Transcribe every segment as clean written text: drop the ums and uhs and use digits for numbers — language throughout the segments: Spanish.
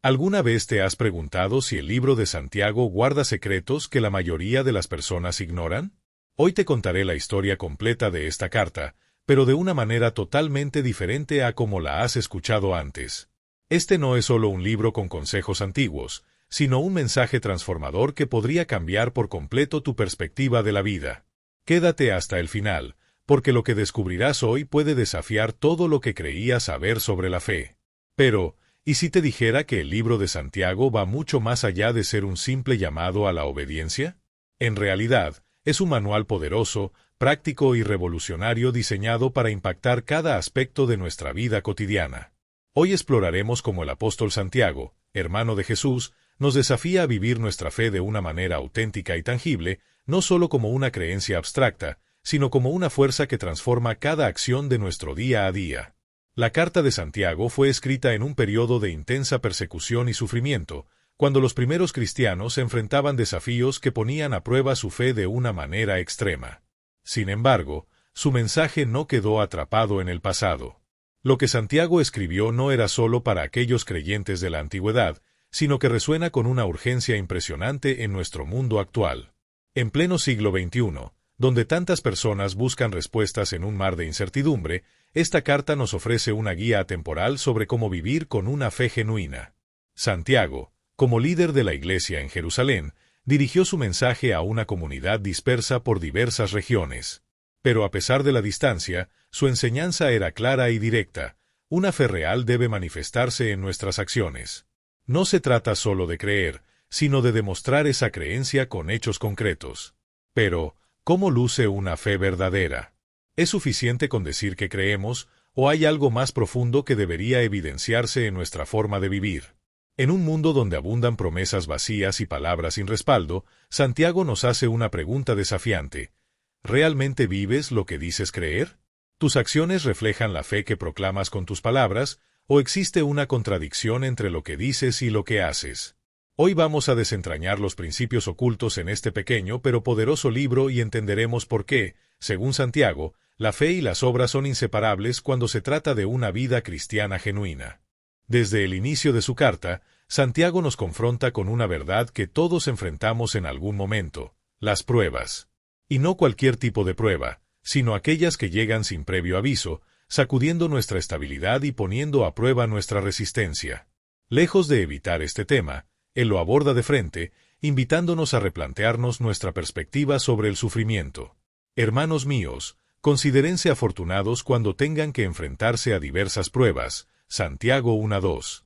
¿Alguna vez te has preguntado si el libro de Santiago guarda secretos que la mayoría de las personas ignoran? Hoy te contaré la historia completa de esta carta, pero de una manera totalmente diferente a como la has escuchado antes. Este no es solo un libro con consejos antiguos, sino un mensaje transformador que podría cambiar por completo tu perspectiva de la vida. Quédate hasta el final, porque lo que descubrirás hoy puede desafiar todo lo que creías saber sobre la fe. Pero, ¿y si te dijera que el libro de Santiago va mucho más allá de ser un simple llamado a la obediencia? En realidad, es un manual poderoso, práctico y revolucionario diseñado para impactar cada aspecto de nuestra vida cotidiana. Hoy exploraremos cómo el apóstol Santiago, hermano de Jesús, nos desafía a vivir nuestra fe de una manera auténtica y tangible, no solo como una creencia abstracta, sino como una fuerza que transforma cada acción de nuestro día a día. La carta de Santiago fue escrita en un periodo de intensa persecución y sufrimiento, cuando los primeros cristianos enfrentaban desafíos que ponían a prueba su fe de una manera extrema. Sin embargo, su mensaje no quedó atrapado en el pasado. Lo que Santiago escribió no era solo para aquellos creyentes de la antigüedad, sino que resuena con una urgencia impresionante en nuestro mundo actual. En pleno siglo XXI, donde tantas personas buscan respuestas en un mar de incertidumbre, esta carta nos ofrece una guía atemporal sobre cómo vivir con una fe genuina. Santiago, como líder de la Iglesia en Jerusalén, dirigió su mensaje a una comunidad dispersa por diversas regiones. Pero a pesar de la distancia, su enseñanza era clara y directa: una fe real debe manifestarse en nuestras acciones. No se trata solo de creer, sino de demostrar esa creencia con hechos concretos. Pero, ¿cómo luce una fe verdadera? ¿Es suficiente con decir que creemos, o hay algo más profundo que debería evidenciarse en nuestra forma de vivir? En un mundo donde abundan promesas vacías y palabras sin respaldo, Santiago nos hace una pregunta desafiante. ¿Realmente vives lo que dices creer? ¿Tus acciones reflejan la fe que proclamas con tus palabras, o existe una contradicción entre lo que dices y lo que haces? Hoy vamos a desentrañar los principios ocultos en este pequeño pero poderoso libro y entenderemos por qué, según Santiago, la fe y las obras son inseparables cuando se trata de una vida cristiana genuina. Desde el inicio de su carta, Santiago nos confronta con una verdad que todos enfrentamos en algún momento: las pruebas. Y no cualquier tipo de prueba, sino aquellas que llegan sin previo aviso, sacudiendo nuestra estabilidad y poniendo a prueba nuestra resistencia. Lejos de evitar este tema, él lo aborda de frente, invitándonos a replantearnos nuestra perspectiva sobre el sufrimiento. Hermanos míos, considérense afortunados cuando tengan que enfrentarse a diversas pruebas. Santiago 1:2.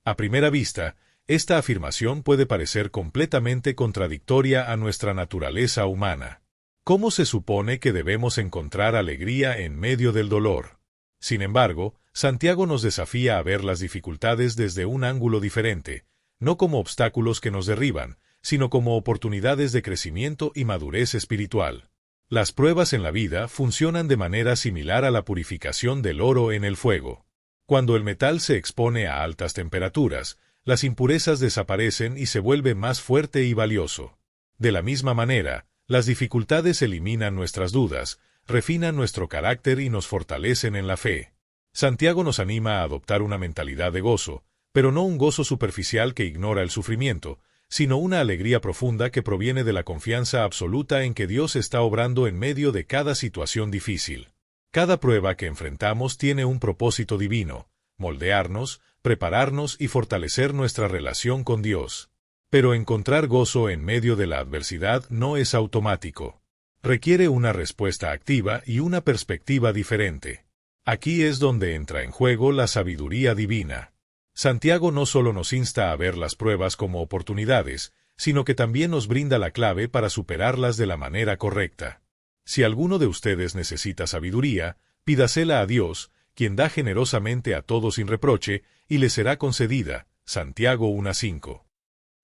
A primera vista, esta afirmación puede parecer completamente contradictoria a nuestra naturaleza humana. ¿Cómo se supone que debemos encontrar alegría en medio del dolor? Sin embargo, Santiago nos desafía a ver las dificultades desde un ángulo diferente, no como obstáculos que nos derriban, sino como oportunidades de crecimiento y madurez espiritual. Las pruebas en la vida funcionan de manera similar a la purificación del oro en el fuego. Cuando el metal se expone a altas temperaturas, las impurezas desaparecen y se vuelve más fuerte y valioso. De la misma manera, las dificultades eliminan nuestras dudas, refinan nuestro carácter y nos fortalecen en la fe. Santiago nos anima a adoptar una mentalidad de gozo, pero no un gozo superficial que ignora el sufrimiento, sino una alegría profunda que proviene de la confianza absoluta en que Dios está obrando en medio de cada situación difícil. Cada prueba que enfrentamos tiene un propósito divino: moldearnos, prepararnos y fortalecer nuestra relación con Dios. Pero encontrar gozo en medio de la adversidad no es automático. Requiere una respuesta activa y una perspectiva diferente. Aquí es donde entra en juego la sabiduría divina. Santiago no solo nos insta a ver las pruebas como oportunidades, sino que también nos brinda la clave para superarlas de la manera correcta. Si alguno de ustedes necesita sabiduría, pídasela a Dios, quien da generosamente a todos sin reproche, y le será concedida. Santiago 1:5.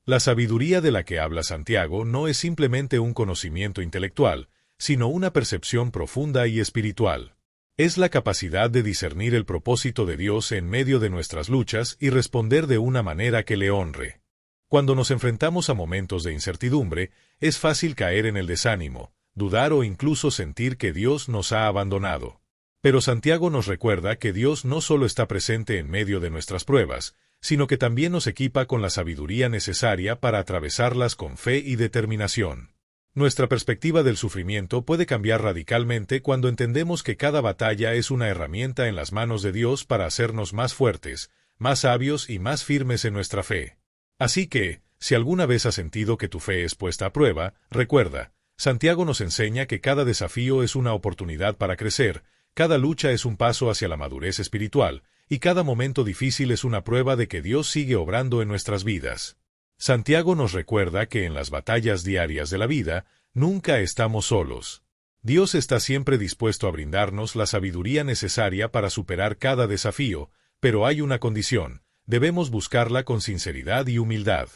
La sabiduría de la que habla Santiago no es simplemente un conocimiento intelectual, sino una percepción profunda y espiritual. Es la capacidad de discernir el propósito de Dios en medio de nuestras luchas y responder de una manera que le honre. Cuando nos enfrentamos a momentos de incertidumbre, es fácil caer en el desánimo, dudar o incluso sentir que Dios nos ha abandonado. Pero Santiago nos recuerda que Dios no solo está presente en medio de nuestras pruebas, sino que también nos equipa con la sabiduría necesaria para atravesarlas con fe y determinación. Nuestra perspectiva del sufrimiento puede cambiar radicalmente cuando entendemos que cada batalla es una herramienta en las manos de Dios para hacernos más fuertes, más sabios y más firmes en nuestra fe. Así que, si alguna vez has sentido que tu fe es puesta a prueba, recuerda, Santiago nos enseña que cada desafío es una oportunidad para crecer, cada lucha es un paso hacia la madurez espiritual, y cada momento difícil es una prueba de que Dios sigue obrando en nuestras vidas. Santiago nos recuerda que en las batallas diarias de la vida, nunca estamos solos. Dios está siempre dispuesto a brindarnos la sabiduría necesaria para superar cada desafío, pero hay una condición: debemos buscarla con sinceridad y humildad.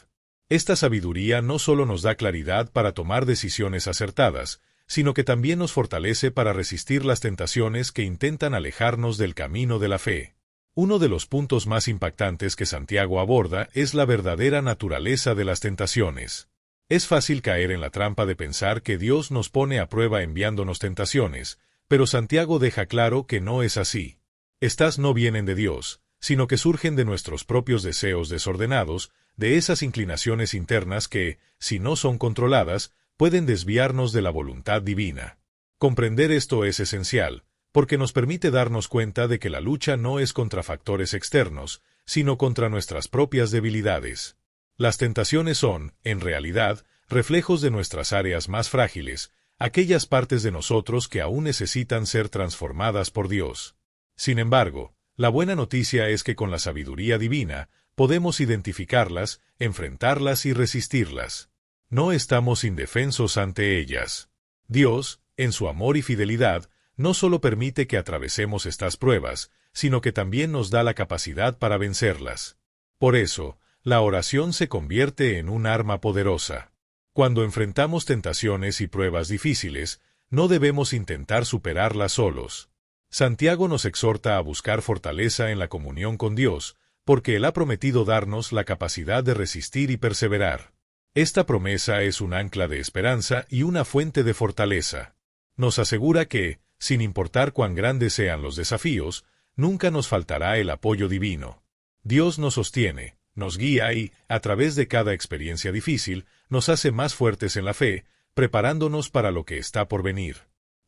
Esta sabiduría no solo nos da claridad para tomar decisiones acertadas, sino que también nos fortalece para resistir las tentaciones que intentan alejarnos del camino de la fe. Uno de los puntos más impactantes que Santiago aborda es la verdadera naturaleza de las tentaciones. Es fácil caer en la trampa de pensar que Dios nos pone a prueba enviándonos tentaciones, pero Santiago deja claro que no es así. Estas no vienen de Dios, sino que surgen de nuestros propios deseos desordenados, de esas inclinaciones internas que, si no son controladas, pueden desviarnos de la voluntad divina. Comprender esto es esencial, porque nos permite darnos cuenta de que la lucha no es contra factores externos, sino contra nuestras propias debilidades. Las tentaciones son, en realidad, reflejos de nuestras áreas más frágiles, aquellas partes de nosotros que aún necesitan ser transformadas por Dios. Sin embargo, la buena noticia es que con la sabiduría divina, podemos identificarlas, enfrentarlas y resistirlas. No estamos indefensos ante ellas. Dios, en su amor y fidelidad, no solo permite que atravesemos estas pruebas, sino que también nos da la capacidad para vencerlas. Por eso, la oración se convierte en un arma poderosa. Cuando enfrentamos tentaciones y pruebas difíciles, no debemos intentar superarlas solos. Santiago nos exhorta a buscar fortaleza en la comunión con Dios, porque Él ha prometido darnos la capacidad de resistir y perseverar. Esta promesa es un ancla de esperanza y una fuente de fortaleza. Nos asegura que, sin importar cuán grandes sean los desafíos, nunca nos faltará el apoyo divino. Dios nos sostiene, nos guía y, a través de cada experiencia difícil, nos hace más fuertes en la fe, preparándonos para lo que está por venir.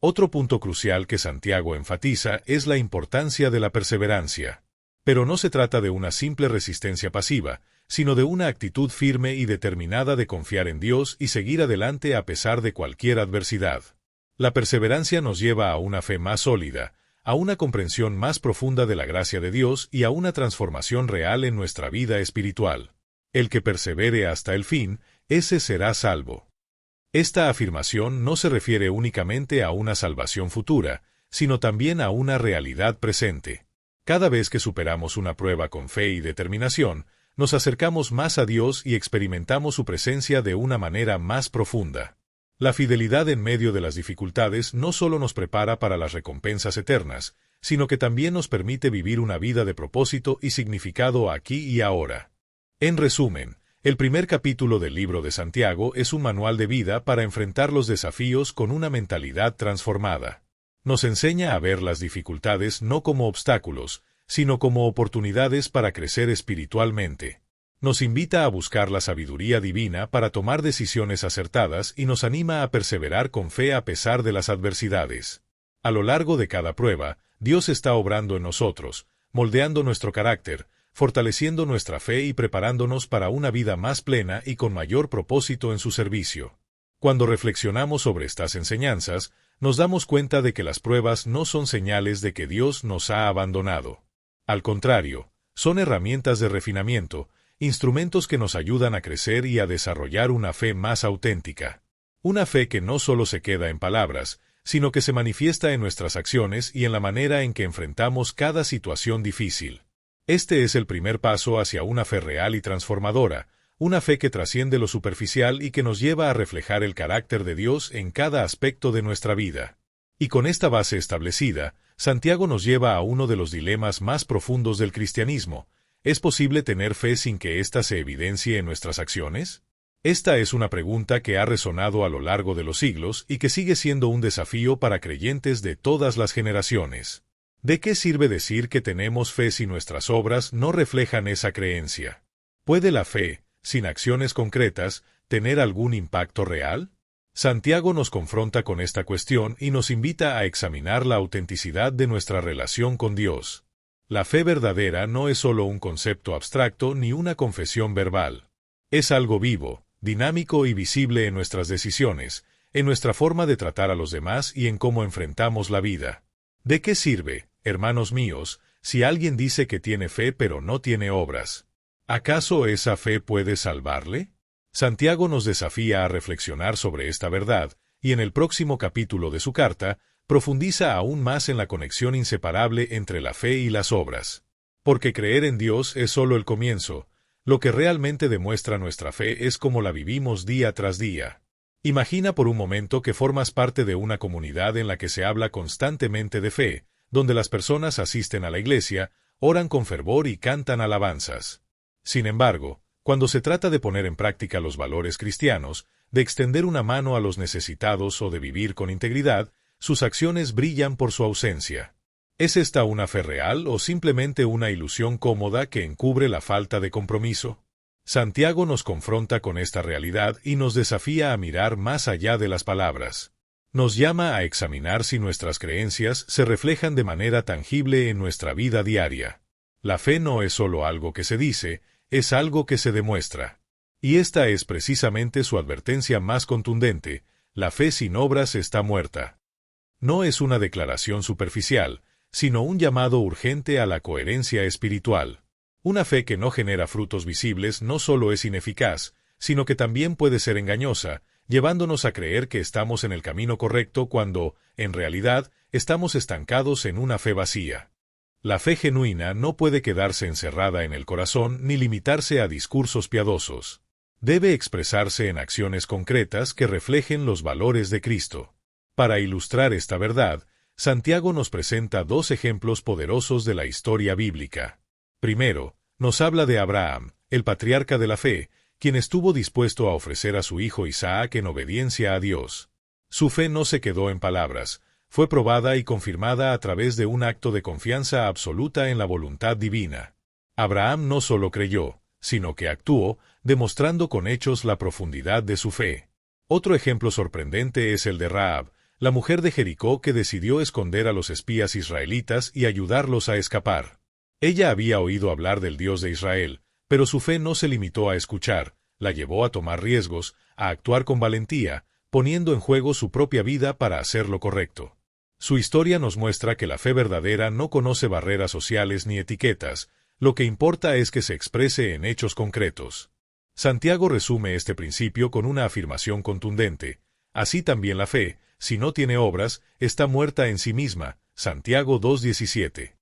Otro punto crucial que Santiago enfatiza es la importancia de la perseverancia. Pero no se trata de una simple resistencia pasiva, sino de una actitud firme y determinada de confiar en Dios y seguir adelante a pesar de cualquier adversidad. La perseverancia nos lleva a una fe más sólida, a una comprensión más profunda de la gracia de Dios y a una transformación real en nuestra vida espiritual. El que persevere hasta el fin, ese será salvo. Esta afirmación no se refiere únicamente a una salvación futura, sino también a una realidad presente. Cada vez que superamos una prueba con fe y determinación, nos acercamos más a Dios y experimentamos su presencia de una manera más profunda. La fidelidad en medio de las dificultades no solo nos prepara para las recompensas eternas, sino que también nos permite vivir una vida de propósito y significado aquí y ahora. En resumen, el primer capítulo del libro de Santiago es un manual de vida para enfrentar los desafíos con una mentalidad transformada. Nos enseña a ver las dificultades no como obstáculos, sino como oportunidades para crecer espiritualmente. Nos invita a buscar la sabiduría divina para tomar decisiones acertadas y nos anima a perseverar con fe a pesar de las adversidades. A lo largo de cada prueba, Dios está obrando en nosotros, moldeando nuestro carácter, fortaleciendo nuestra fe y preparándonos para una vida más plena y con mayor propósito en su servicio. Cuando reflexionamos sobre estas enseñanzas, nos damos cuenta de que las pruebas no son señales de que Dios nos ha abandonado. Al contrario, son herramientas de refinamiento, instrumentos que nos ayudan a crecer y a desarrollar una fe más auténtica. Una fe que no solo se queda en palabras, sino que se manifiesta en nuestras acciones y en la manera en que enfrentamos cada situación difícil. Este es el primer paso hacia una fe real y transformadora, una fe que trasciende lo superficial y que nos lleva a reflejar el carácter de Dios en cada aspecto de nuestra vida. Y con esta base establecida, Santiago nos lleva a uno de los dilemas más profundos del cristianismo. ¿Es posible tener fe sin que ésta se evidencie en nuestras acciones? Esta es una pregunta que ha resonado a lo largo de los siglos y que sigue siendo un desafío para creyentes de todas las generaciones. ¿De qué sirve decir que tenemos fe si nuestras obras no reflejan esa creencia? ¿Puede la fe, sin acciones concretas, tener algún impacto real? Santiago nos confronta con esta cuestión y nos invita a examinar la autenticidad de nuestra relación con Dios. La fe verdadera no es solo un concepto abstracto ni una confesión verbal. Es algo vivo, dinámico y visible en nuestras decisiones, en nuestra forma de tratar a los demás y en cómo enfrentamos la vida. ¿De qué sirve, hermanos míos, si alguien dice que tiene fe pero no tiene obras? ¿Acaso esa fe puede salvarle? Santiago nos desafía a reflexionar sobre esta verdad, y en el próximo capítulo de su carta, profundiza aún más en la conexión inseparable entre la fe y las obras. Porque creer en Dios es solo el comienzo, lo que realmente demuestra nuestra fe es cómo la vivimos día tras día. Imagina por un momento que formas parte de una comunidad en la que se habla constantemente de fe, donde las personas asisten a la iglesia, oran con fervor y cantan alabanzas. Sin embargo, cuando se trata de poner en práctica los valores cristianos, de extender una mano a los necesitados o de vivir con integridad, sus acciones brillan por su ausencia. ¿Es esta una fe real o simplemente una ilusión cómoda que encubre la falta de compromiso? Santiago nos confronta con esta realidad y nos desafía a mirar más allá de las palabras. Nos llama a examinar si nuestras creencias se reflejan de manera tangible en nuestra vida diaria. La fe no es solo algo que se dice, es algo que se demuestra. Y esta es precisamente su advertencia más contundente: la fe sin obras está muerta. No es una declaración superficial, sino un llamado urgente a la coherencia espiritual. Una fe que no genera frutos visibles no solo es ineficaz, sino que también puede ser engañosa, llevándonos a creer que estamos en el camino correcto cuando, en realidad, estamos estancados en una fe vacía. La fe genuina no puede quedarse encerrada en el corazón ni limitarse a discursos piadosos. Debe expresarse en acciones concretas que reflejen los valores de Cristo. Para ilustrar esta verdad, Santiago nos presenta dos ejemplos poderosos de la historia bíblica. Primero, nos habla de Abraham, el patriarca de la fe, quien estuvo dispuesto a ofrecer a su hijo Isaac en obediencia a Dios. Su fe no se quedó en palabras, fue probada y confirmada a través de un acto de confianza absoluta en la voluntad divina. Abraham no solo creyó, sino que actuó, demostrando con hechos la profundidad de su fe. Otro ejemplo sorprendente es el de Rahab, la mujer de Jericó que decidió esconder a los espías israelitas y ayudarlos a escapar. Ella había oído hablar del Dios de Israel, pero su fe no se limitó a escuchar, la llevó a tomar riesgos, a actuar con valentía, poniendo en juego su propia vida para hacer lo correcto. Su historia nos muestra que la fe verdadera no conoce barreras sociales ni etiquetas, lo que importa es que se exprese en hechos concretos. Santiago resume este principio con una afirmación contundente: así también la fe, si no tiene obras, está muerta en sí misma. Santiago 2:17.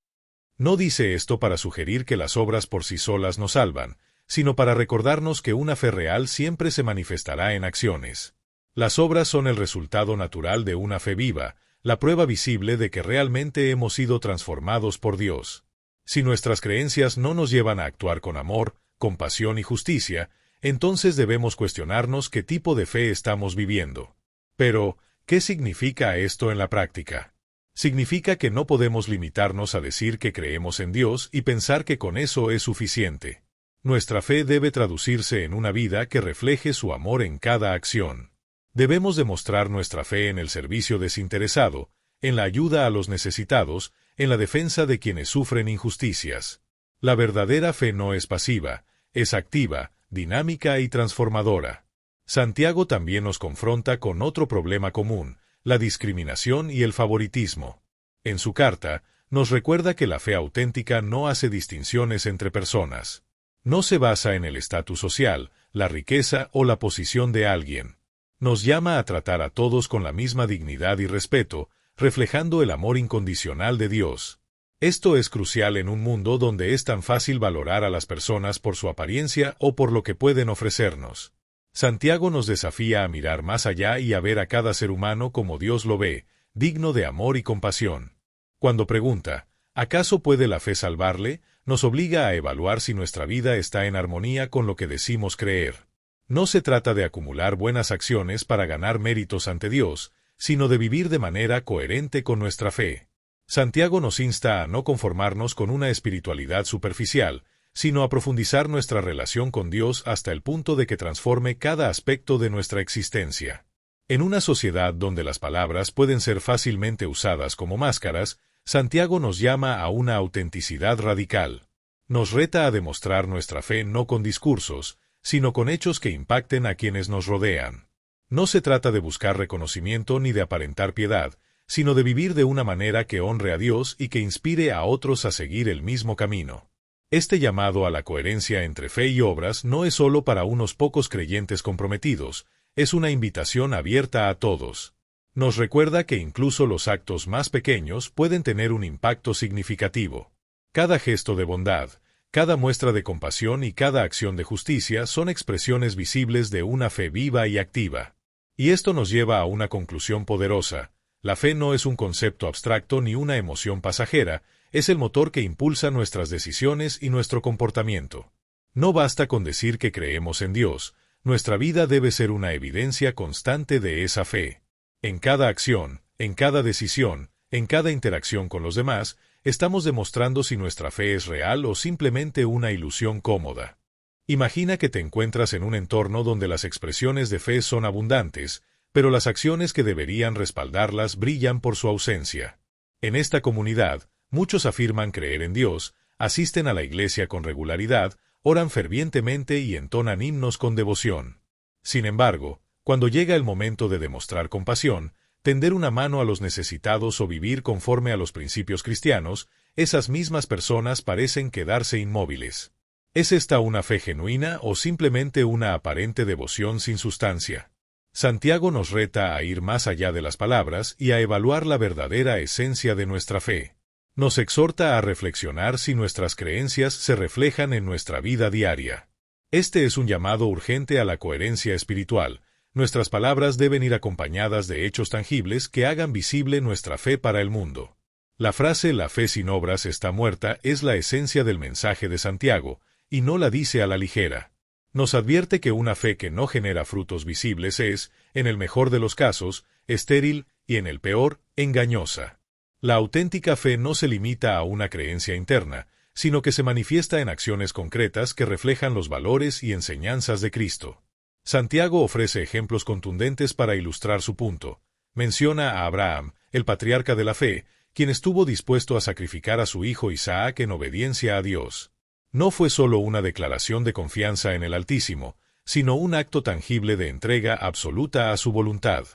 No dice esto para sugerir que las obras por sí solas nos salvan, sino para recordarnos que una fe real siempre se manifestará en acciones. Las obras son el resultado natural de una fe viva, la prueba visible de que realmente hemos sido transformados por Dios. Si nuestras creencias no nos llevan a actuar con amor, compasión y justicia, entonces debemos cuestionarnos qué tipo de fe estamos viviendo. Pero, ¿qué significa esto en la práctica? Significa que no podemos limitarnos a decir que creemos en Dios y pensar que con eso es suficiente. Nuestra fe debe traducirse en una vida que refleje su amor en cada acción. Debemos demostrar nuestra fe en el servicio desinteresado, en la ayuda a los necesitados, en la defensa de quienes sufren injusticias. La verdadera fe no es pasiva, es activa, dinámica y transformadora. Santiago también nos confronta con otro problema común: la discriminación y el favoritismo. En su carta, nos recuerda que la fe auténtica no hace distinciones entre personas. No se basa en el estatus social, la riqueza o la posición de alguien. Nos llama a tratar a todos con la misma dignidad y respeto, reflejando el amor incondicional de Dios. Esto es crucial en un mundo donde es tan fácil valorar a las personas por su apariencia o por lo que pueden ofrecernos. Santiago nos desafía a mirar más allá y a ver a cada ser humano como Dios lo ve, digno de amor y compasión. Cuando pregunta, ¿acaso puede la fe salvarle?, nos obliga a evaluar si nuestra vida está en armonía con lo que decimos creer. No se trata de acumular buenas acciones para ganar méritos ante Dios, sino de vivir de manera coherente con nuestra fe. Santiago nos insta a no conformarnos con una espiritualidad superficial, sino a profundizar nuestra relación con Dios hasta el punto de que transforme cada aspecto de nuestra existencia. En una sociedad donde las palabras pueden ser fácilmente usadas como máscaras, Santiago nos llama a una autenticidad radical. Nos reta a demostrar nuestra fe no con discursos, sino con hechos que impacten a quienes nos rodean. No se trata de buscar reconocimiento ni de aparentar piedad, sino de vivir de una manera que honre a Dios y que inspire a otros a seguir el mismo camino. Este llamado a la coherencia entre fe y obras no es solo para unos pocos creyentes comprometidos, es una invitación abierta a todos. Nos recuerda que incluso los actos más pequeños pueden tener un impacto significativo. Cada gesto de bondad, cada muestra de compasión y cada acción de justicia son expresiones visibles de una fe viva y activa. Y esto nos lleva a una conclusión poderosa. La fe no es un concepto abstracto ni una emoción pasajera, es el motor que impulsa nuestras decisiones y nuestro comportamiento. No basta con decir que creemos en Dios, nuestra vida debe ser una evidencia constante de esa fe. En cada acción, en cada decisión, en cada interacción con los demás, estamos demostrando si nuestra fe es real o simplemente una ilusión cómoda. Imagina que te encuentras en un entorno donde las expresiones de fe son abundantes, pero las acciones que deberían respaldarlas brillan por su ausencia. En esta comunidad, muchos afirman creer en Dios, asisten a la iglesia con regularidad, oran fervientemente y entonan himnos con devoción. Sin embargo, cuando llega el momento de demostrar compasión, tender una mano a los necesitados o vivir conforme a los principios cristianos, esas mismas personas parecen quedarse inmóviles. ¿Es esta una fe genuina o simplemente una aparente devoción sin sustancia? Santiago nos reta a ir más allá de las palabras y a evaluar la verdadera esencia de nuestra fe. Nos exhorta a reflexionar si nuestras creencias se reflejan en nuestra vida diaria. Este es un llamado urgente a la coherencia espiritual. Nuestras palabras deben ir acompañadas de hechos tangibles que hagan visible nuestra fe para el mundo. La frase «la fe sin obras está muerta» es la esencia del mensaje de Santiago, y no la dice a la ligera. Nos advierte que una fe que no genera frutos visibles es, en el mejor de los casos, estéril y, en el peor, engañosa. La auténtica fe no se limita a una creencia interna, sino que se manifiesta en acciones concretas que reflejan los valores y enseñanzas de Cristo. Santiago ofrece ejemplos contundentes para ilustrar su punto. Menciona a Abraham, el patriarca de la fe, quien estuvo dispuesto a sacrificar a su hijo Isaac en obediencia a Dios. No fue solo una declaración de confianza en el Altísimo, sino un acto tangible de entrega absoluta a su voluntad.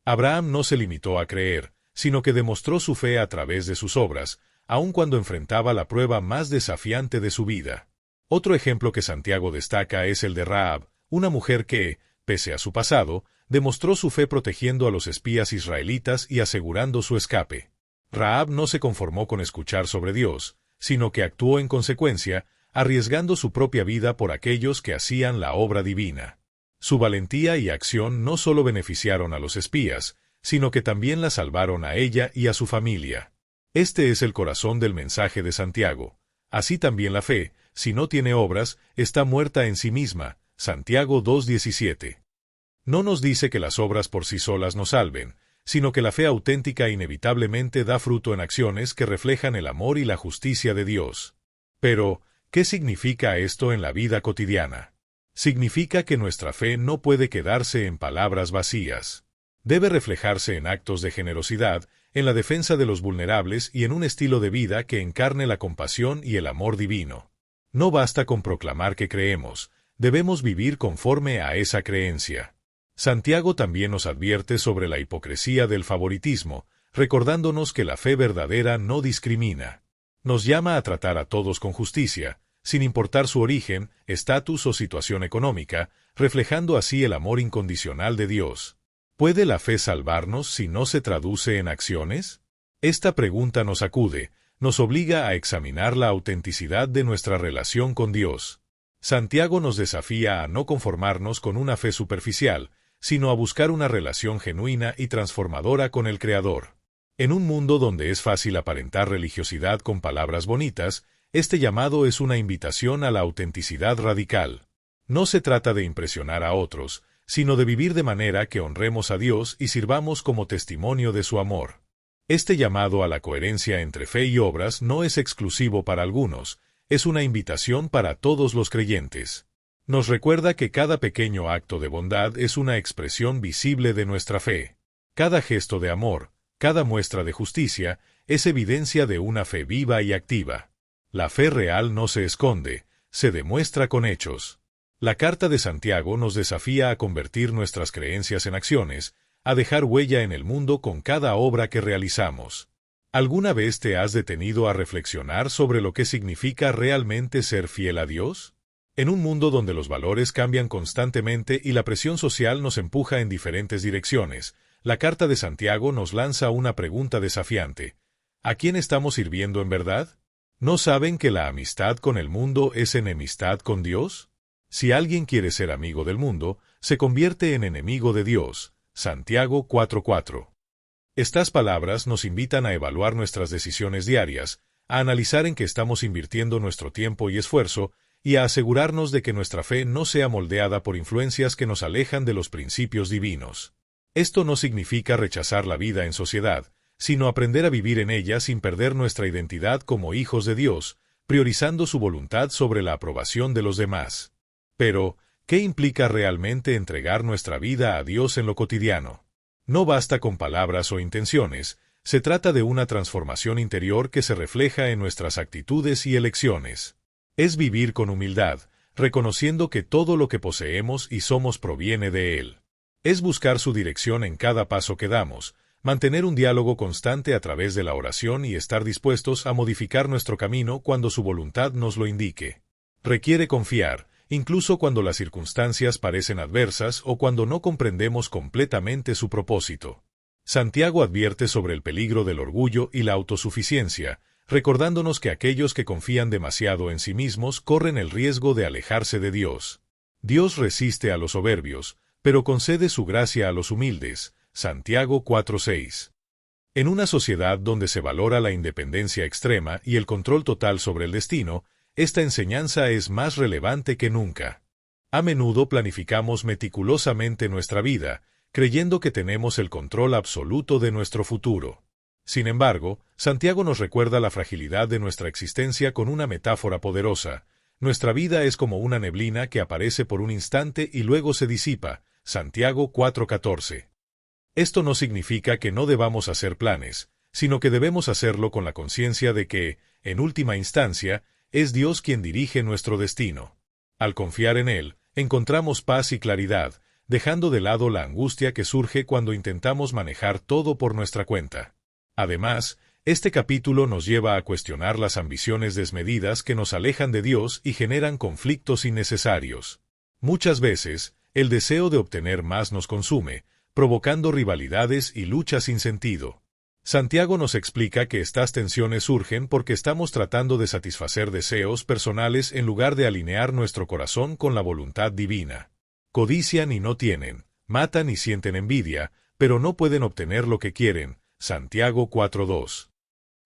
Abraham no se limitó a creer, sino que demostró su fe a través de sus obras, aun cuando enfrentaba la prueba más desafiante de su vida. Otro ejemplo que Santiago destaca es el de Rahab, una mujer que, pese a su pasado, demostró su fe protegiendo a los espías israelitas y asegurando su escape. Rahab no se conformó con escuchar sobre Dios, sino que actuó en consecuencia, arriesgando su propia vida por aquellos que hacían la obra divina. Su valentía y acción no solo beneficiaron a los espías, sino que también la salvaron a ella y a su familia. Este es el corazón del mensaje de Santiago. Así también la fe, si no tiene obras, está muerta en sí misma. Santiago 2:17. No nos dice que las obras por sí solas nos salven, sino que la fe auténtica inevitablemente da fruto en acciones que reflejan el amor y la justicia de Dios. Pero, ¿qué significa esto en la vida cotidiana? Significa que nuestra fe no puede quedarse en palabras vacías. Debe reflejarse en actos de generosidad, en la defensa de los vulnerables y en un estilo de vida que encarne la compasión y el amor divino. No basta con proclamar que creemos, debemos vivir conforme a esa creencia. Santiago también nos advierte sobre la hipocresía del favoritismo, recordándonos que la fe verdadera no discrimina. Nos llama a tratar a todos con justicia, sin importar su origen, estatus o situación económica, reflejando así el amor incondicional de Dios. ¿Puede la fe salvarnos si no se traduce en acciones? Esta pregunta nos sacude, nos obliga a examinar la autenticidad de nuestra relación con Dios. Santiago nos desafía a no conformarnos con una fe superficial, sino a buscar una relación genuina y transformadora con el Creador. En un mundo donde es fácil aparentar religiosidad con palabras bonitas, este llamado es una invitación a la autenticidad radical. No se trata de impresionar a otros, sino de vivir de manera que honremos a Dios y sirvamos como testimonio de su amor. Este llamado a la coherencia entre fe y obras no es exclusivo para algunos, es una invitación para todos los creyentes. Nos recuerda que cada pequeño acto de bondad es una expresión visible de nuestra fe. Cada gesto de amor, cada muestra de justicia, es evidencia de una fe viva y activa. La fe real no se esconde, se demuestra con hechos. La carta de Santiago nos desafía a convertir nuestras creencias en acciones, a dejar huella en el mundo con cada obra que realizamos. ¿Alguna vez te has detenido a reflexionar sobre lo que significa realmente ser fiel a Dios? En un mundo donde los valores cambian constantemente y la presión social nos empuja en diferentes direcciones, la carta de Santiago nos lanza una pregunta desafiante. ¿A quién estamos sirviendo en verdad? ¿No saben que la amistad con el mundo es enemistad con Dios? Si alguien quiere ser amigo del mundo, se convierte en enemigo de Dios. Santiago 4:4. Estas palabras nos invitan a evaluar nuestras decisiones diarias, a analizar en qué estamos invirtiendo nuestro tiempo y esfuerzo, y a asegurarnos de que nuestra fe no sea moldeada por influencias que nos alejan de los principios divinos. Esto no significa rechazar la vida en sociedad, sino aprender a vivir en ella sin perder nuestra identidad como hijos de Dios, priorizando su voluntad sobre la aprobación de los demás. Pero, ¿qué implica realmente entregar nuestra vida a Dios en lo cotidiano? No basta con palabras o intenciones, se trata de una transformación interior que se refleja en nuestras actitudes y elecciones. Es vivir con humildad, reconociendo que todo lo que poseemos y somos proviene de Él. Es buscar su dirección en cada paso que damos, mantener un diálogo constante a través de la oración y estar dispuestos a modificar nuestro camino cuando su voluntad nos lo indique. Requiere confiar, incluso cuando las circunstancias parecen adversas o cuando no comprendemos completamente su propósito. Santiago advierte sobre el peligro del orgullo y la autosuficiencia, recordándonos que aquellos que confían demasiado en sí mismos corren el riesgo de alejarse de Dios. Dios resiste a los soberbios, pero concede su gracia a los humildes. Santiago 4:6. En una sociedad donde se valora la independencia extrema y el control total sobre el destino, esta enseñanza es más relevante que nunca. A menudo planificamos meticulosamente nuestra vida, creyendo que tenemos el control absoluto de nuestro futuro. Sin embargo, Santiago nos recuerda la fragilidad de nuestra existencia con una metáfora poderosa. Nuestra vida es como una neblina que aparece por un instante y luego se disipa. Santiago 4:14. Esto no significa que no debamos hacer planes, sino que debemos hacerlo con la conciencia de que, en última instancia, es Dios quien dirige nuestro destino. Al confiar en Él, encontramos paz y claridad, dejando de lado la angustia que surge cuando intentamos manejar todo por nuestra cuenta. Además, este capítulo nos lleva a cuestionar las ambiciones desmedidas que nos alejan de Dios y generan conflictos innecesarios. Muchas veces, el deseo de obtener más nos consume, provocando rivalidades y luchas sin sentido. Santiago nos explica que estas tensiones surgen porque estamos tratando de satisfacer deseos personales en lugar de alinear nuestro corazón con la voluntad divina. Codician y no tienen, matan y sienten envidia, pero no pueden obtener lo que quieren. Santiago 4:2.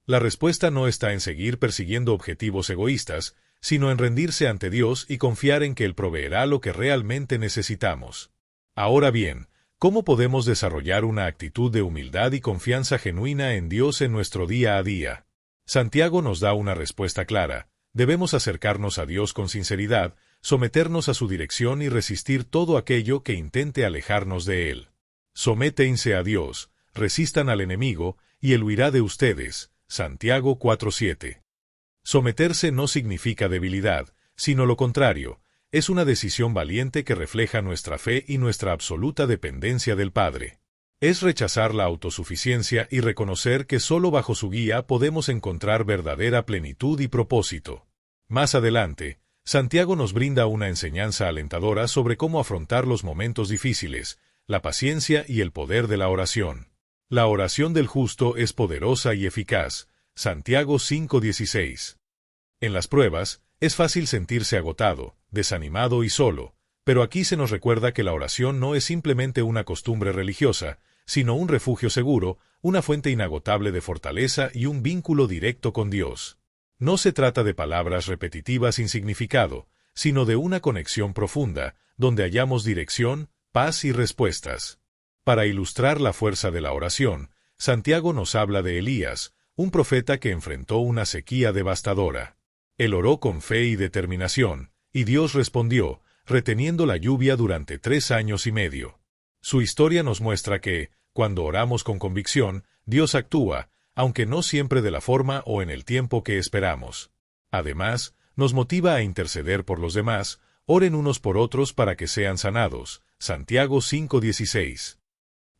La respuesta no está en seguir persiguiendo objetivos egoístas, sino en rendirse ante Dios y confiar en que Él proveerá lo que realmente necesitamos. Ahora bien, ¿cómo podemos desarrollar una actitud de humildad y confianza genuina en Dios en nuestro día a día? Santiago nos da una respuesta clara. Debemos acercarnos a Dios con sinceridad, someternos a su dirección y resistir todo aquello que intente alejarnos de Él. Sométense a Dios, resistan al enemigo, y Él huirá de ustedes. Santiago 4:7. Someterse no significa debilidad, sino lo contrario, es una decisión valiente que refleja nuestra fe y nuestra absoluta dependencia del Padre. Es rechazar la autosuficiencia y reconocer que solo bajo su guía podemos encontrar verdadera plenitud y propósito. Más adelante, Santiago nos brinda una enseñanza alentadora sobre cómo afrontar los momentos difíciles, la paciencia y el poder de la oración. La oración del justo es poderosa y eficaz. Santiago 5:16. En las pruebas, es fácil sentirse agotado, desanimado y solo, pero aquí se nos recuerda que la oración no es simplemente una costumbre religiosa, sino un refugio seguro, una fuente inagotable de fortaleza y un vínculo directo con Dios. No se trata de palabras repetitivas sin significado, sino de una conexión profunda, donde hallamos dirección, paz y respuestas. Para ilustrar la fuerza de la oración, Santiago nos habla de Elías, un profeta que enfrentó una sequía devastadora. Él oró con fe y determinación, y Dios respondió, reteniendo la lluvia durante 3 años y medio. Su historia nos muestra que, cuando oramos con convicción, Dios actúa, aunque no siempre de la forma o en el tiempo que esperamos. Además, nos motiva a interceder por los demás. Oren unos por otros para que sean sanados. Santiago 5:16.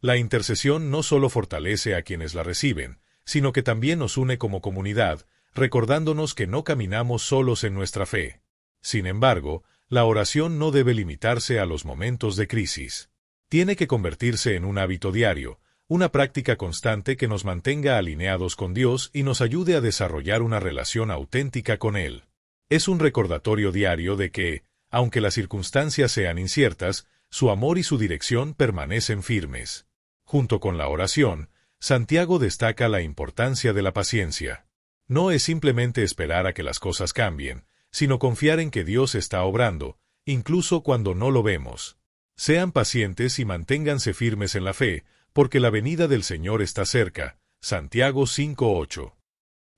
La intercesión no solo fortalece a quienes la reciben, sino que también nos une como comunidad, recordándonos que no caminamos solos en nuestra fe. Sin embargo, la oración no debe limitarse a los momentos de crisis. Tiene que convertirse en un hábito diario, una práctica constante que nos mantenga alineados con Dios y nos ayude a desarrollar una relación auténtica con Él. Es un recordatorio diario de que, aunque las circunstancias sean inciertas, su amor y su dirección permanecen firmes. Junto con la oración, Santiago destaca la importancia de la paciencia. No es simplemente esperar a que las cosas cambien, sino confiar en que Dios está obrando, incluso cuando no lo vemos. Sean pacientes y manténganse firmes en la fe, porque la venida del Señor está cerca. Santiago 5:8.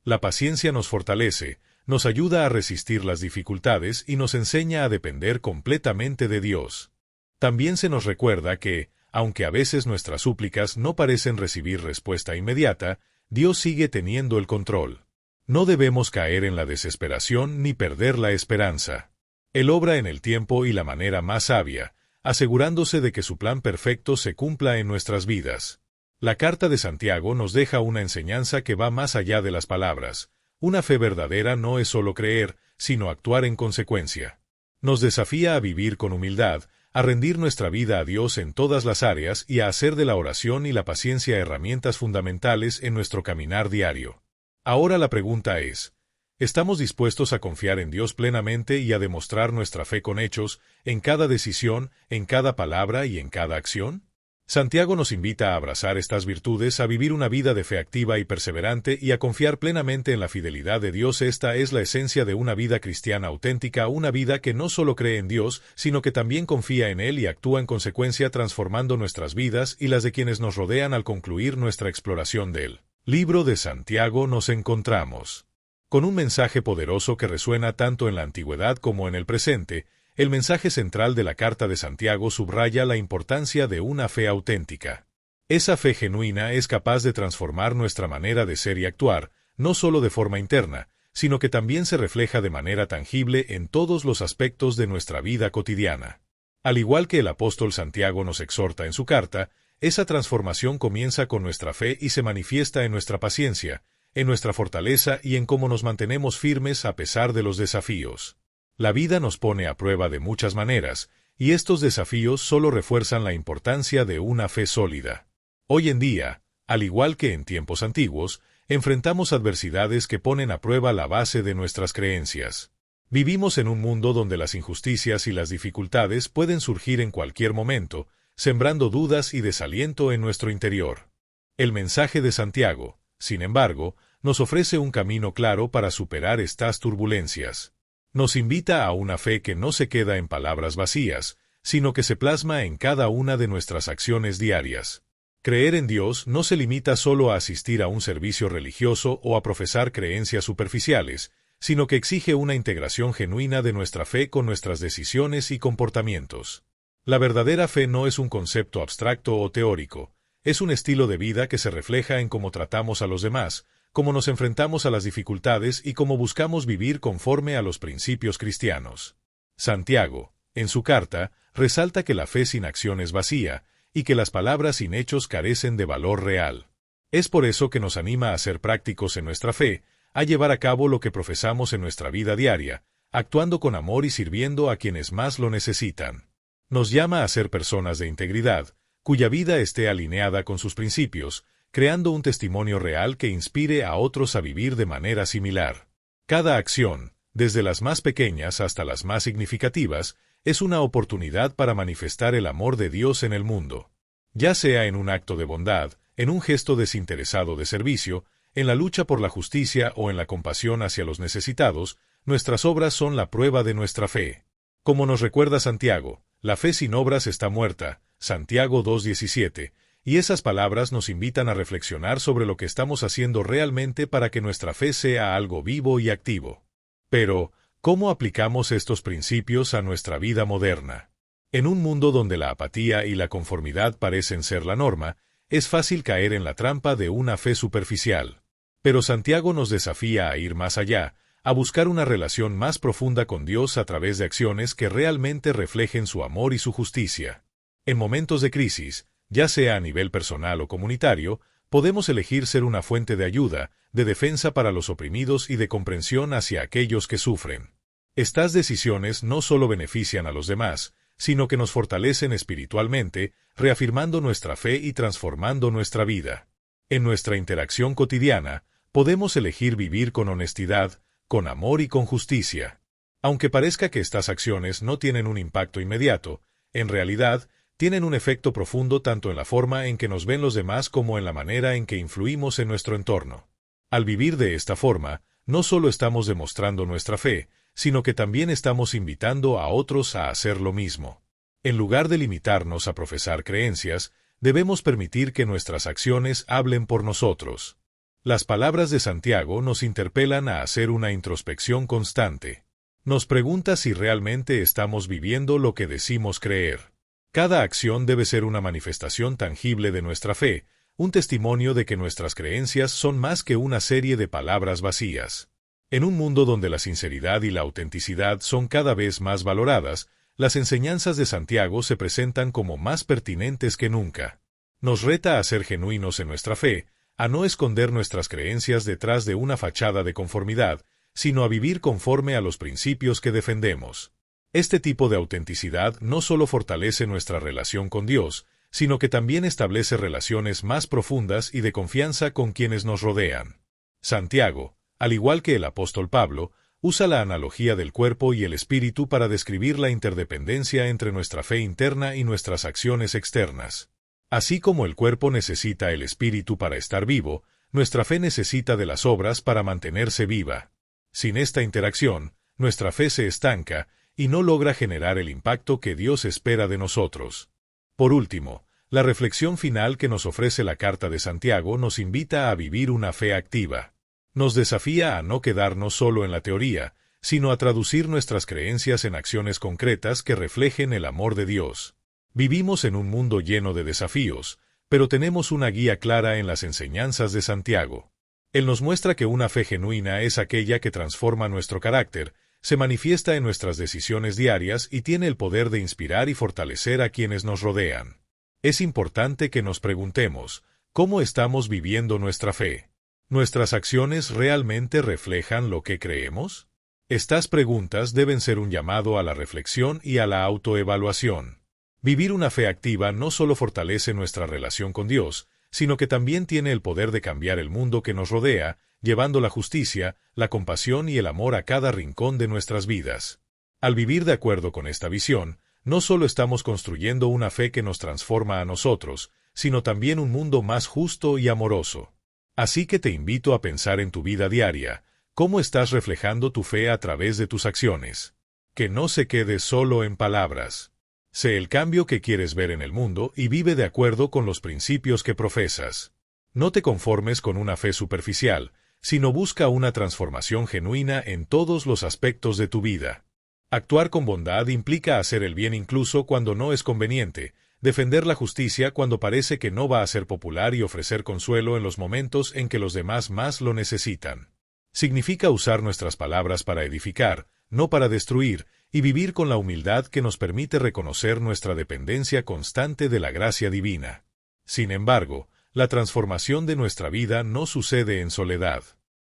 La paciencia nos fortalece, nos ayuda a resistir las dificultades y nos enseña a depender completamente de Dios. También se nos recuerda que, aunque a veces nuestras súplicas no parecen recibir respuesta inmediata, Dios sigue teniendo el control. No debemos caer en la desesperación ni perder la esperanza. Él obra en el tiempo y la manera más sabia, asegurándose de que su plan perfecto se cumpla en nuestras vidas. La carta de Santiago nos deja una enseñanza que va más allá de las palabras. Una fe verdadera no es solo creer, sino actuar en consecuencia. Nos desafía a vivir con humildad, a rendir nuestra vida a Dios en todas las áreas y a hacer de la oración y la paciencia herramientas fundamentales en nuestro caminar diario. Ahora la pregunta es, ¿estamos dispuestos a confiar en Dios plenamente y a demostrar nuestra fe con hechos, en cada decisión, en cada palabra y en cada acción? Santiago nos invita a abrazar estas virtudes, a vivir una vida de fe activa y perseverante y a confiar plenamente en la fidelidad de Dios. Esta es la esencia de una vida cristiana auténtica, una vida que no solo cree en Dios, sino que también confía en Él y actúa en consecuencia, transformando nuestras vidas y las de quienes nos rodean. Al concluir nuestra exploración del libro de Santiago nos encontramos con un mensaje poderoso que resuena tanto en la antigüedad como en el presente. El mensaje central de la carta de Santiago subraya la importancia de una fe auténtica. Esa fe genuina es capaz de transformar nuestra manera de ser y actuar, no solo de forma interna, sino que también se refleja de manera tangible en todos los aspectos de nuestra vida cotidiana. Al igual que el apóstol Santiago nos exhorta en su carta, esa transformación comienza con nuestra fe y se manifiesta en nuestra paciencia, en nuestra fortaleza y en cómo nos mantenemos firmes a pesar de los desafíos. La vida nos pone a prueba de muchas maneras, y estos desafíos solo refuerzan la importancia de una fe sólida. Hoy en día, al igual que en tiempos antiguos, enfrentamos adversidades que ponen a prueba la base de nuestras creencias. Vivimos en un mundo donde las injusticias y las dificultades pueden surgir en cualquier momento, sembrando dudas y desaliento en nuestro interior. El mensaje de Santiago, sin embargo, nos ofrece un camino claro para superar estas turbulencias. Nos invita a una fe que no se queda en palabras vacías, sino que se plasma en cada una de nuestras acciones diarias. Creer en Dios no se limita solo a asistir a un servicio religioso o a profesar creencias superficiales, sino que exige una integración genuina de nuestra fe con nuestras decisiones y comportamientos. La verdadera fe no es un concepto abstracto o teórico, es un estilo de vida que se refleja en cómo tratamos a los demás, cómo nos enfrentamos a las dificultades y cómo buscamos vivir conforme a los principios cristianos. Santiago, en su carta, resalta que la fe sin acción es vacía, y que las palabras sin hechos carecen de valor real. Es por eso que nos anima a ser prácticos en nuestra fe, a llevar a cabo lo que profesamos en nuestra vida diaria, actuando con amor y sirviendo a quienes más lo necesitan. Nos llama a ser personas de integridad, cuya vida esté alineada con sus principios, creando un testimonio real que inspire a otros a vivir de manera similar. Cada acción, desde las más pequeñas hasta las más significativas, es una oportunidad para manifestar el amor de Dios en el mundo. Ya sea en un acto de bondad, en un gesto desinteresado de servicio, en la lucha por la justicia o en la compasión hacia los necesitados, nuestras obras son la prueba de nuestra fe. Como nos recuerda Santiago, la fe sin obras está muerta, Santiago 2:17, y esas palabras nos invitan a reflexionar sobre lo que estamos haciendo realmente para que nuestra fe sea algo vivo y activo. Pero, ¿cómo aplicamos estos principios a nuestra vida moderna? En un mundo donde la apatía y la conformidad parecen ser la norma, es fácil caer en la trampa de una fe superficial. Pero Santiago nos desafía a ir más allá, a buscar una relación más profunda con Dios a través de acciones que realmente reflejen su amor y su justicia. En momentos de crisis, ya sea a nivel personal o comunitario, podemos elegir ser una fuente de ayuda, de defensa para los oprimidos y de comprensión hacia aquellos que sufren. Estas decisiones no solo benefician a los demás, sino que nos fortalecen espiritualmente, reafirmando nuestra fe y transformando nuestra vida. En nuestra interacción cotidiana, podemos elegir vivir con honestidad, con amor y con justicia. Aunque parezca que estas acciones no tienen un impacto inmediato, en realidad, tienen un efecto profundo tanto en la forma en que nos ven los demás como en la manera en que influimos en nuestro entorno. Al vivir de esta forma, no solo estamos demostrando nuestra fe, sino que también estamos invitando a otros a hacer lo mismo. En lugar de limitarnos a profesar creencias, debemos permitir que nuestras acciones hablen por nosotros. Las palabras de Santiago nos interpelan a hacer una introspección constante. Nos pregunta si realmente estamos viviendo lo que decimos creer. Cada acción debe ser una manifestación tangible de nuestra fe, un testimonio de que nuestras creencias son más que una serie de palabras vacías. En un mundo donde la sinceridad y la autenticidad son cada vez más valoradas, las enseñanzas de Santiago se presentan como más pertinentes que nunca. Nos reta a ser genuinos en nuestra fe, a no esconder nuestras creencias detrás de una fachada de conformidad, sino a vivir conforme a los principios que defendemos. Este tipo de autenticidad no solo fortalece nuestra relación con Dios, sino que también establece relaciones más profundas y de confianza con quienes nos rodean. Santiago, al igual que el apóstol Pablo, usa la analogía del cuerpo y el espíritu para describir la interdependencia entre nuestra fe interna y nuestras acciones externas. Así como el cuerpo necesita el espíritu para estar vivo, nuestra fe necesita de las obras para mantenerse viva. Sin esta interacción, nuestra fe se estanca y no logra generar el impacto que Dios espera de nosotros. Por último, la reflexión final que nos ofrece la carta de Santiago nos invita a vivir una fe activa. Nos desafía a no quedarnos solo en la teoría, sino a traducir nuestras creencias en acciones concretas que reflejen el amor de Dios. Vivimos en un mundo lleno de desafíos, pero tenemos una guía clara en las enseñanzas de Santiago. Él nos muestra que una fe genuina es aquella que transforma nuestro carácter, se manifiesta en nuestras decisiones diarias y tiene el poder de inspirar y fortalecer a quienes nos rodean. Es importante que nos preguntemos, ¿cómo estamos viviendo nuestra fe? ¿Nuestras acciones realmente reflejan lo que creemos? Estas preguntas deben ser un llamado a la reflexión y a la autoevaluación. Vivir una fe activa no solo fortalece nuestra relación con Dios, sino que también tiene el poder de cambiar el mundo que nos rodea, llevando la justicia, la compasión y el amor a cada rincón de nuestras vidas. Al vivir de acuerdo con esta visión, no solo estamos construyendo una fe que nos transforma a nosotros, sino también un mundo más justo y amoroso. Así que te invito a pensar en tu vida diaria, ¿cómo estás reflejando tu fe a través de tus acciones? Que no se quede solo en palabras. Sé el cambio que quieres ver en el mundo y vive de acuerdo con los principios que profesas. No te conformes con una fe superficial, sino busca una transformación genuina en todos los aspectos de tu vida. Actuar con bondad implica hacer el bien incluso cuando no es conveniente, defender la justicia cuando parece que no va a ser popular y ofrecer consuelo en los momentos en que los demás más lo necesitan. Significa usar nuestras palabras para edificar, no para destruir, y vivir con la humildad que nos permite reconocer nuestra dependencia constante de la gracia divina. Sin embargo, la transformación de nuestra vida no sucede en soledad.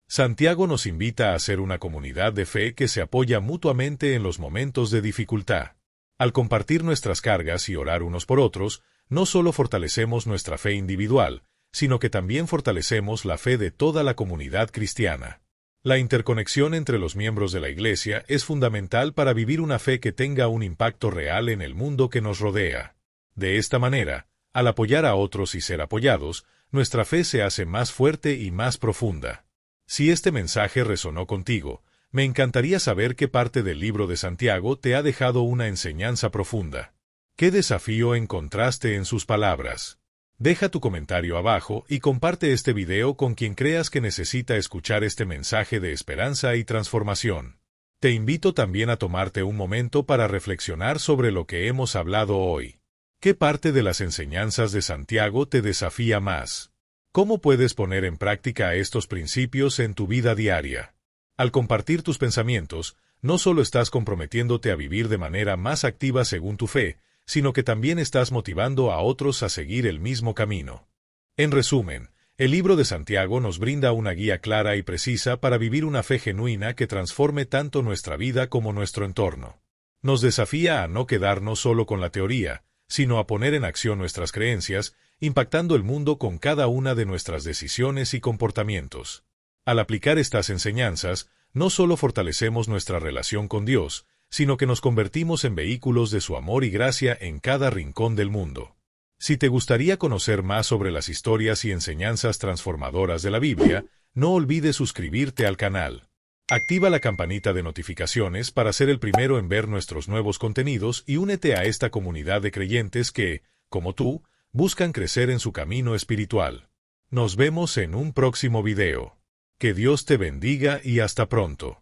Santiago nos invita a ser una comunidad de fe que se apoya mutuamente en los momentos de dificultad. Al compartir nuestras cargas y orar unos por otros, no solo fortalecemos nuestra fe individual, sino que también fortalecemos la fe de toda la comunidad cristiana. La interconexión entre los miembros de la Iglesia es fundamental para vivir una fe que tenga un impacto real en el mundo que nos rodea. De esta manera, al apoyar a otros y ser apoyados, nuestra fe se hace más fuerte y más profunda. Si este mensaje resonó contigo, me encantaría saber qué parte del libro de Santiago te ha dejado una enseñanza profunda. ¿Qué desafío encontraste en sus palabras? Deja tu comentario abajo y comparte este video con quien creas que necesita escuchar este mensaje de esperanza y transformación. Te invito también a tomarte un momento para reflexionar sobre lo que hemos hablado hoy. ¿Qué parte de las enseñanzas de Santiago te desafía más? ¿Cómo puedes poner en práctica estos principios en tu vida diaria? Al compartir tus pensamientos, no solo estás comprometiéndote a vivir de manera más activa según tu fe, sino que también estás motivando a otros a seguir el mismo camino. En resumen, el libro de Santiago nos brinda una guía clara y precisa para vivir una fe genuina que transforme tanto nuestra vida como nuestro entorno. Nos desafía a no quedarnos solo con la teoría, sino a poner en acción nuestras creencias, impactando el mundo con cada una de nuestras decisiones y comportamientos. Al aplicar estas enseñanzas, no solo fortalecemos nuestra relación con Dios, sino que nos convertimos en vehículos de su amor y gracia en cada rincón del mundo. Si te gustaría conocer más sobre las historias y enseñanzas transformadoras de la Biblia, no olvides suscribirte al canal. Activa la campanita de notificaciones para ser el primero en ver nuestros nuevos contenidos y únete a esta comunidad de creyentes que, como tú, buscan crecer en su camino espiritual. Nos vemos en un próximo video. Que Dios te bendiga y hasta pronto.